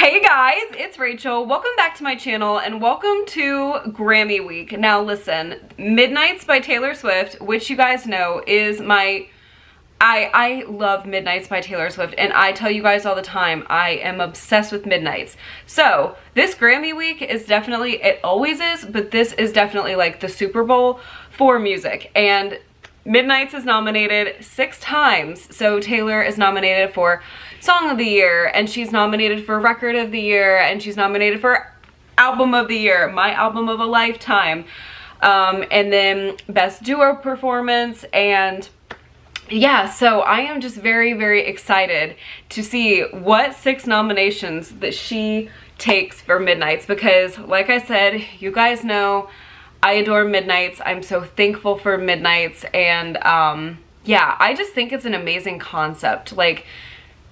Hey guys, it's Rachel. Welcome back to my channel and welcome to Grammy Week. Now listen, Midnights by Taylor Swift, which you guys know is my... I love Midnights by Taylor Swift, and I tell you guys all the time, I am obsessed with Midnights. So this Grammy Week is definitely, it always is, but this is definitely like the Super Bowl for music. And Midnights is nominated 6 times. So Taylor is nominated for Song of the Year, and she's nominated for Record of the Year, and she's nominated for Album of the Year, my album of a lifetime, and then Best Duo Performance. And yeah, so I am just very, very excited to see what 6 nominations that she takes for Midnights, because like I said, you guys know I adore Midnights. I'm so thankful for Midnights, and yeah, I just think it's an amazing concept. Like,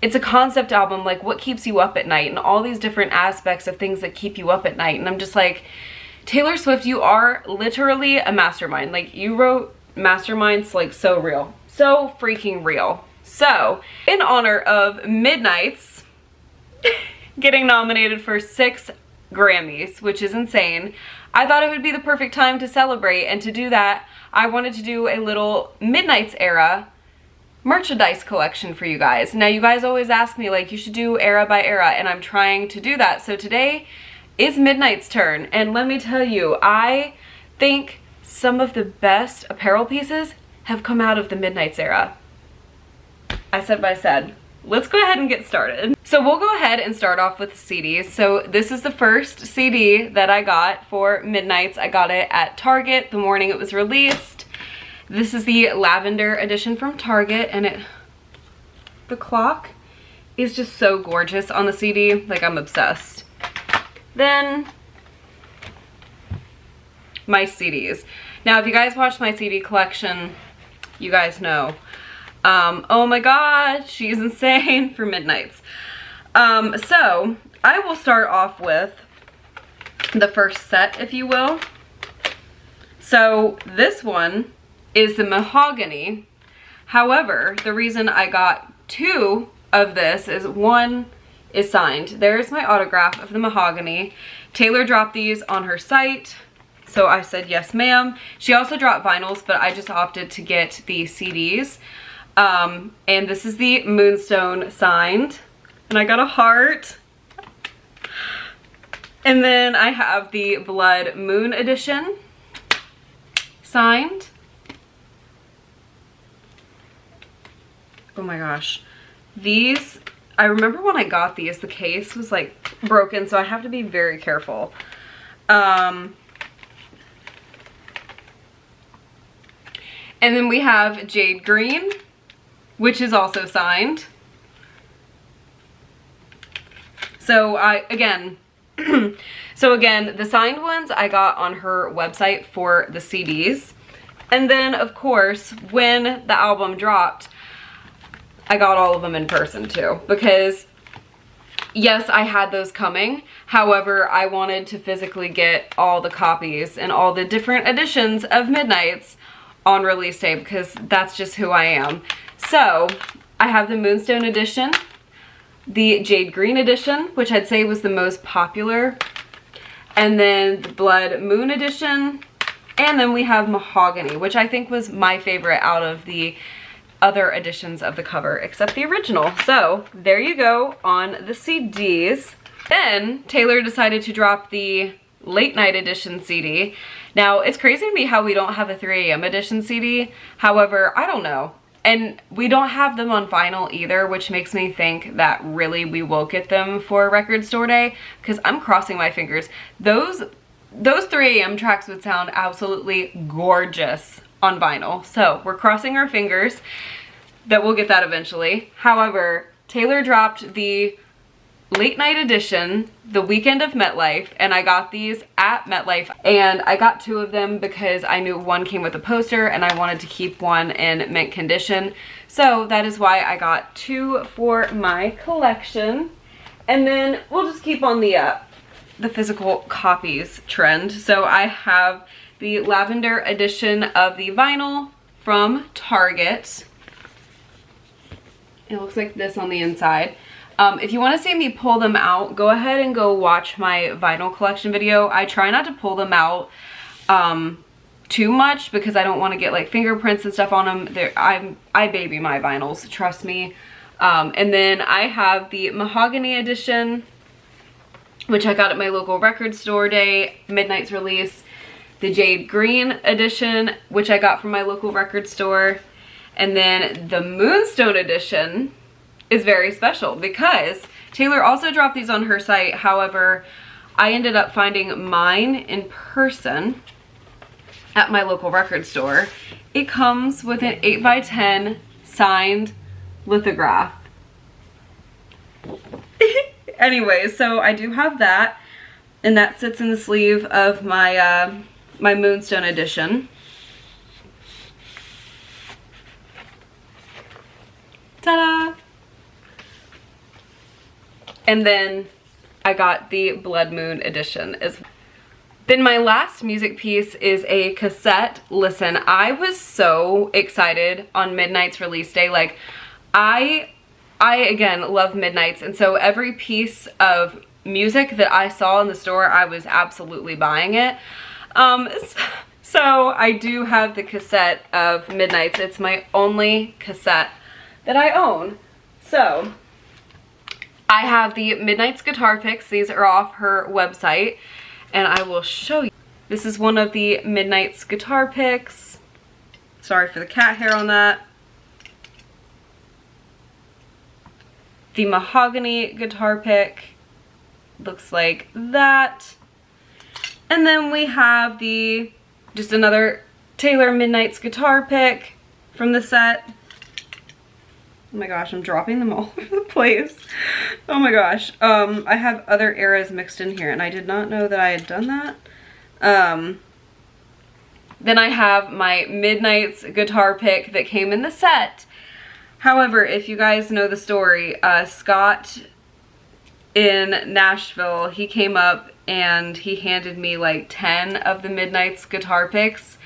it's a concept album, like what keeps you up at night and all these different aspects of things that keep you up at night. And I'm just like, Taylor Swift, you are literally a mastermind. Like, you wrote Masterminds like so real. So freaking real. So, in honor of Midnights getting nominated for 6 Grammys, which is insane, I thought it would be the perfect time to celebrate, and to do that, I wanted to do a little Midnights era merchandise collection for you guys. Now, you guys always ask me, like, you should do era by era, and I'm trying to do that. So today is Midnights' turn, and let me tell you, I think some of the best apparel pieces have come out of the Midnights era. I said what I said. Let's go ahead and get started. So we'll go ahead and start off with CDs. So this is the first CD that I got for Midnights. I got it at Target the morning it was released. This is the lavender edition from Target, and the clock is just so gorgeous on the CD. Like, I'm obsessed. Then my CDs. Now, if you guys watch my CD collection, you guys know. Oh my god, she's insane for Midnights. So I will start off with the first set, if you will. So this one is the Mahogany. However, the reason I got 2 of this is one is signed. There's my autograph of the Mahogany. Taylor dropped these on her site, so I said yes ma'am. She also dropped vinyls, but I just opted to get the CDs. And this is the Moonstone signed, and I got a heart. And then I have the Blood Moon edition signed. Oh my gosh, these, I remember when I got these, the case was like broken, so I have to be very careful. And then we have Jade Green, which is also signed. So again, the signed ones I got on her website for the CDs. And then of course, when the album dropped, I got all of them in person too, because yes, I had those coming. However, I wanted to physically get all the copies and all the different editions of Midnights on release day, because that's just who I am. So I have the Moonstone edition, the Jade Green edition, which I'd say was the most popular, and then the Blood Moon edition, and then we have Mahogany, which I think was my favorite out of the other editions of the cover, except the original. So there you go on the CDs. Then Taylor decided to drop the Late Night edition CD. Now, it's crazy to me how we don't have a 3 AM edition CD. However, I don't know. And we don't have them on vinyl either, which makes me think that really we will get them for record store day, because I'm crossing my fingers. Those 3 AM tracks would sound absolutely gorgeous on vinyl. So we're crossing our fingers that we'll get that eventually. However, Taylor dropped the Late Night edition the weekend of MetLife, and I got these at MetLife, and I got 2 of them because I knew one came with a poster and I wanted to keep one in mint condition. So that is why I got 2 for my collection. And then we'll just keep on the physical copies trend. So I have the lavender edition of the vinyl from Target. It looks like this on the inside. If you want to see me pull them out, go ahead and go watch my vinyl collection video. I try not to pull them out too much because I don't want to get like fingerprints and stuff on them. I baby my vinyls, trust me. And then I have the Mahogany edition, which I got at my local record store day, Midnight's release. The Jade Green edition, which I got from my local record store. And then the Moonstone edition is very special because Taylor also dropped these on her site. However, I ended up finding mine in person at my local record store. It comes with an 8x10 signed lithograph. Anyway, so I do have that, and that sits in the sleeve of my my Moonstone edition. Ta-da! And then I got the Blood Moon edition as well. Then my last music piece is a cassette. Listen, I was so excited on Midnight's release day. Like, I again love Midnight's, and so every piece of music that I saw in the store, I was absolutely buying it. So I do have the cassette of Midnight's. It's my only cassette that I own. So I have the Midnight's guitar picks. These are off her website, and I will show you. This is one of the Midnight's guitar picks. Sorry for the cat hair on that. The Mahogany guitar pick looks like that. And then we have just another Taylor Midnight's guitar pick from the set. Oh my gosh, I'm dropping them all over the place. Oh my gosh. I have other eras mixed in here, and I did not know that I had done that. Then I have my Midnight's guitar pick that came in the set. However, if you guys know the story, Scott in Nashville, he came up and he handed me like 10 of the Midnight's guitar picks.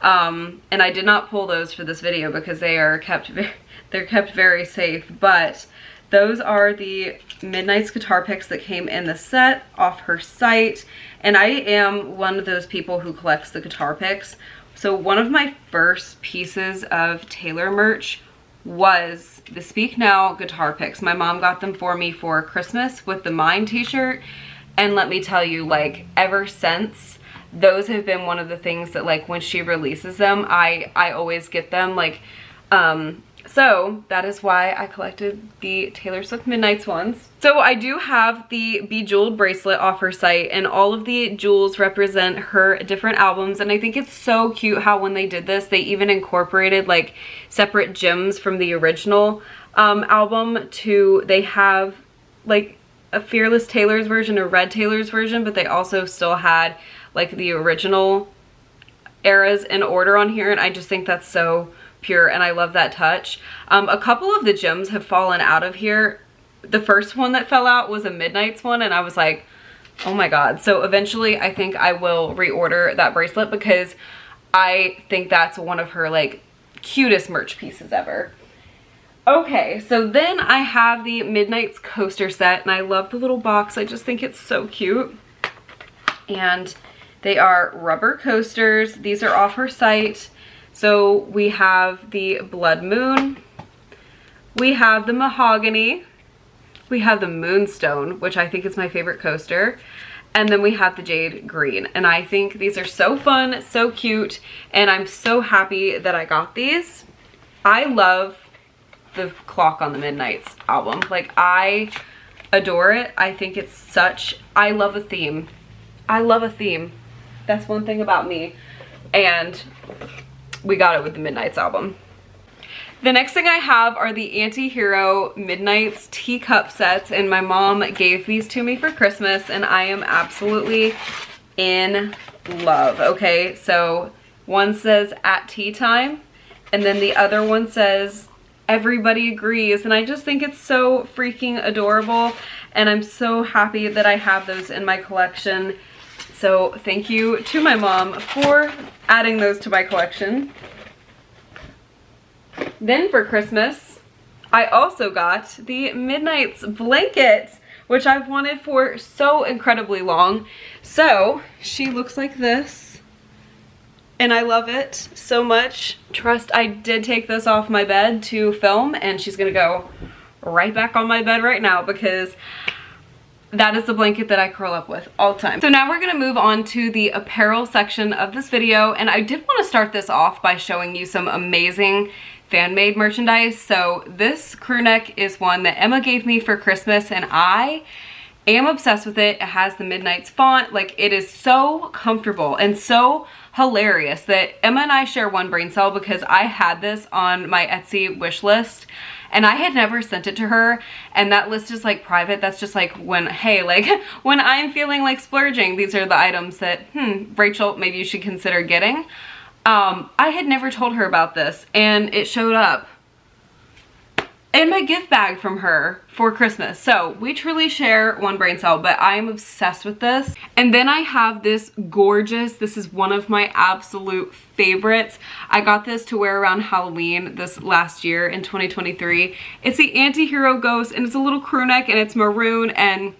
And I did not pull those for this video because they're kept very safe, but those are the Midnight's guitar picks that came in the set off her site. And I am one of those people who collects the guitar picks. So one of my first pieces of Taylor merch was the Speak Now guitar picks. My mom got them for me for Christmas with the Mine t-shirt, and let me tell you, like, ever since, those have been one of the things that, like, when she releases them, I always get them. Like, so that is why I collected the Taylor Swift Midnight's ones. So I do have the Bejeweled bracelet off her site, and all of the jewels represent her different albums. And I think it's so cute how when they did this, they even incorporated like separate gems from the original album they have like a Fearless Taylor's version, a Red Taylor's version, but they also still had like the original eras in order on here. And I just think that's so pure, and I love that touch. A couple of the gems have fallen out of here. The first one that fell out was a Midnight's one, and I was like, oh my god. So eventually I think I will reorder that bracelet because I think that's one of her like cutest merch pieces ever. Okay, so then I have the Midnight's coaster set, and I love the little box. I just think it's so cute. And they are rubber coasters. These are off her site. So we have the Blood Moon, we have the Mahogany, we have the Moonstone, which I think is my favorite coaster, and then we have the Jade Green. And I think these are so fun, so cute, and I'm so happy that I got these. I love the clock on the Midnight's album. Like, I adore it. I think it's such, I love a theme. I love a theme. That's one thing about me. And we got it with the Midnight's album. The next thing I have are the Anti-Hero Midnight's teacup sets, and my mom gave these to me for Christmas, and I am absolutely in love. Okay, so one says At Tea Time, and then the other one says Everybody Agrees, and I just think it's so freaking adorable, and I'm so happy that I have those in my collection. So thank you to my mom for adding those to my collection. Then for Christmas, I also got the Midnight's blanket, which I've wanted for so incredibly long. So she looks like this, and I love it so much. Trust, I did take this off my bed to film, and she's gonna go right back on my bed right now because that is the blanket that I curl up with all the time. So now we're gonna move on to the apparel section of this video, and I did want to start this off by showing you some amazing fan-made merchandise. So this crew neck is one that Emma gave me for Christmas, and I am obsessed with it. It has the Midnight's font. Like, it is so comfortable and so hilarious that Emma and I share one brain cell because I had this on my Etsy wish list and I had never sent it to her, and that list is like private. That's just like when, hey, like when I'm feeling like splurging, these are the items that, Rachel, maybe you should consider getting. I had never told her about this, and it showed up in my gift bag from her for Christmas. So we truly share one brain cell, but I'm obsessed with this. And then I have this gorgeous, this is one of my absolute favorites. I got this to wear around Halloween this last year in 2023. It's the Anti-Hero Ghost, and it's a little crew neck, and it's maroon, and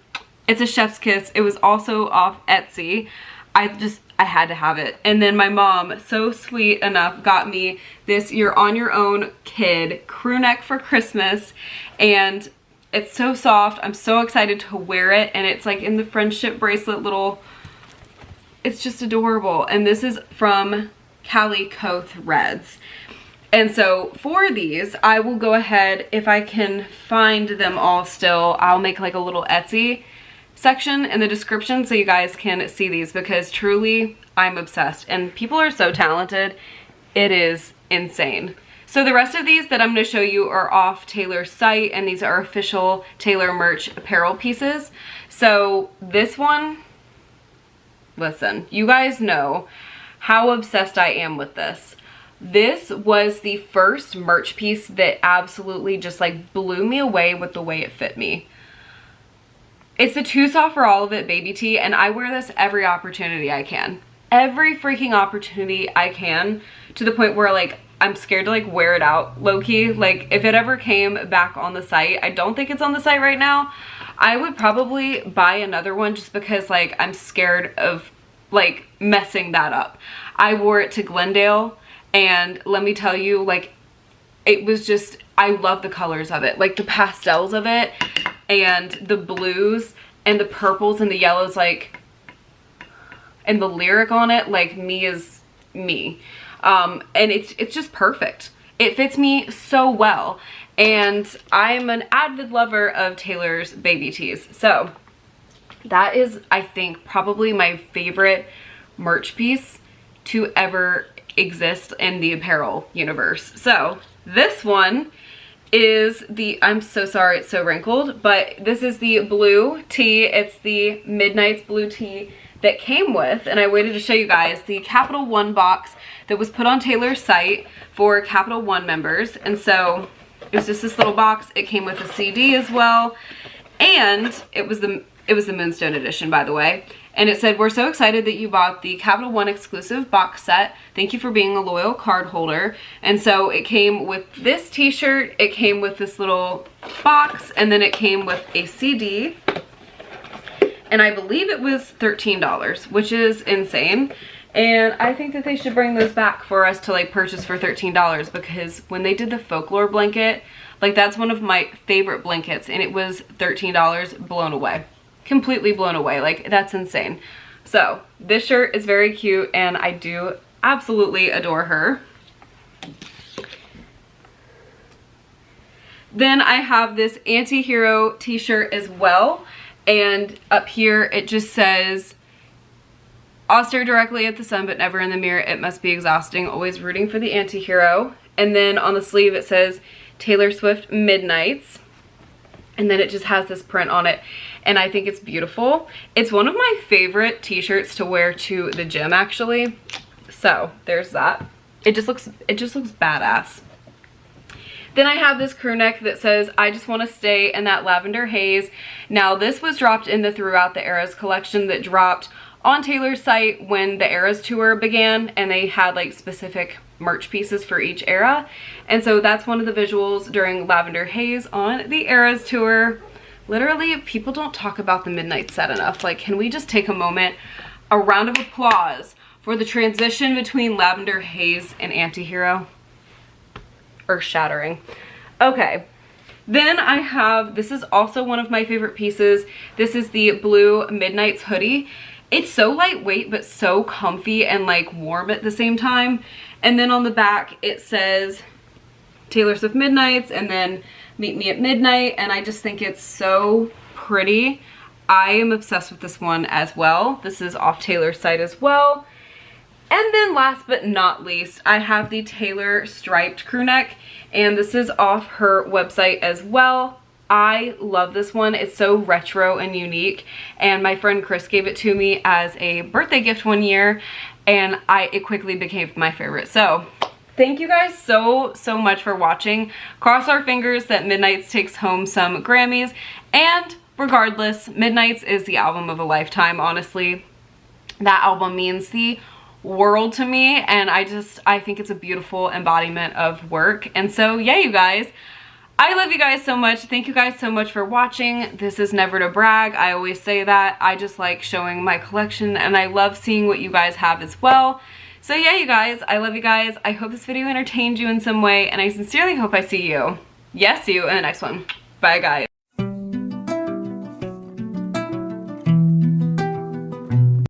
it's a chef's kiss. It was also off Etsy. I had to have it. And then my mom, so sweet enough, got me this You're On Your Own Kid crew neck for Christmas, and it's so soft. I'm so excited to wear it, and it's like in the friendship bracelet little, it's just adorable. And this is from Calico Threads. And so for these, I will go ahead, if I can find them all still, I'll make like a little Etsy section in the description so you guys can see these, because truly I'm obsessed and people are so talented. It is insane. So the rest of these that I'm going to show you are off Taylor's site, and these are official Taylor merch apparel pieces. So this one, listen, you guys know how obsessed I am with this. This was the first merch piece that absolutely just like blew me away with the way it fit me. It's the Too Soft for All of It baby tee, and I wear this every opportunity I can. Every freaking opportunity I can, to the point where like I'm scared to like wear it out low-key. Like if it ever came back on the site, I don't think it's on the site right now, I would probably buy another one just because like I'm scared of like messing that up. I wore it to Glendale, and let me tell you, like it was just, I love the colors of it, like the pastels of it, and the blues and the purples and the yellows, like, and the lyric on it, like me is me. And it's just perfect. It fits me so well, and I'm an avid lover of Taylor's baby tees. So that is, I think, probably my favorite merch piece to ever exist in the apparel universe. So this one is the, I'm so sorry it's so wrinkled, but this is the blue tee. It's the Midnight's blue tee that came with, and I waited to show you guys, the Capital One box that was put on Taylor's site for Capital One members. And so it was just this little box. It came with a CD as well, and it was the Moonstone edition, by the way. And it said, "We're so excited that you bought the Capital One exclusive box set. Thank you for being a loyal card holder." And so it came with this t-shirt, it came with this little box, and then it came with a CD. And I believe it was $13, which is insane. And I think that they should bring those back for us to like purchase for $13, because when they did the folklore blanket, like that's one of my favorite blankets, and it was $13, blown away. Completely blown away. Like, that's insane. So this shirt is very cute, and I do absolutely adore her. Then I have this Anti-Hero t-shirt as well, and up here it just says, "I'll stare directly at the sun but never in the mirror. It must be exhausting, always rooting for the anti-hero." And then on the sleeve it says Taylor Swift Midnights, and then it just has this print on it, and I think it's beautiful. It's one of my favorite t-shirts to wear to the gym, actually. So there's that. It just looks badass. Then I have this crew neck that says, "I just want to stay in that lavender haze." Now this was dropped in the Throughout the Eras collection that dropped on Taylor's site when the Eras tour began, and they had like specific merch pieces for each era. And so that's one of the visuals during Lavender Haze on the Eras tour. Literally, people don't talk about the Midnight set enough. Like, can we just take a moment, a round of applause for the transition between Lavender Haze and Antihero? Earth-shattering. Okay. Then I have, this is also one of my favorite pieces. This is the blue Midnights hoodie. It's so lightweight, but so comfy and like warm at the same time. And then on the back, it says Taylor Swift Midnights and then meet me at midnight. And I just think it's so pretty. I am obsessed with this one as well. This is off Taylor's site as well. And then last but not least, I have the Taylor striped crew neck, and this is off her website as well. I love this one. It's so retro and unique, and my friend Chris gave it to me as a birthday gift one year, and it quickly became my favorite. So thank you guys so much for watching. Cross our fingers that Midnights takes home some Grammys, and regardless, Midnights is the album of a lifetime, honestly. That album means the world to me, and I think it's a beautiful embodiment of work. And so yeah, you guys, I love you guys so much. Thank you guys so much for watching. This is never to brag. I always say that. I just like showing my collection, and I love seeing what you guys have as well. So yeah, you guys, I love you guys. I hope this video entertained you in some way, and I sincerely hope I see you, yes, you, in the next one. Bye, guys.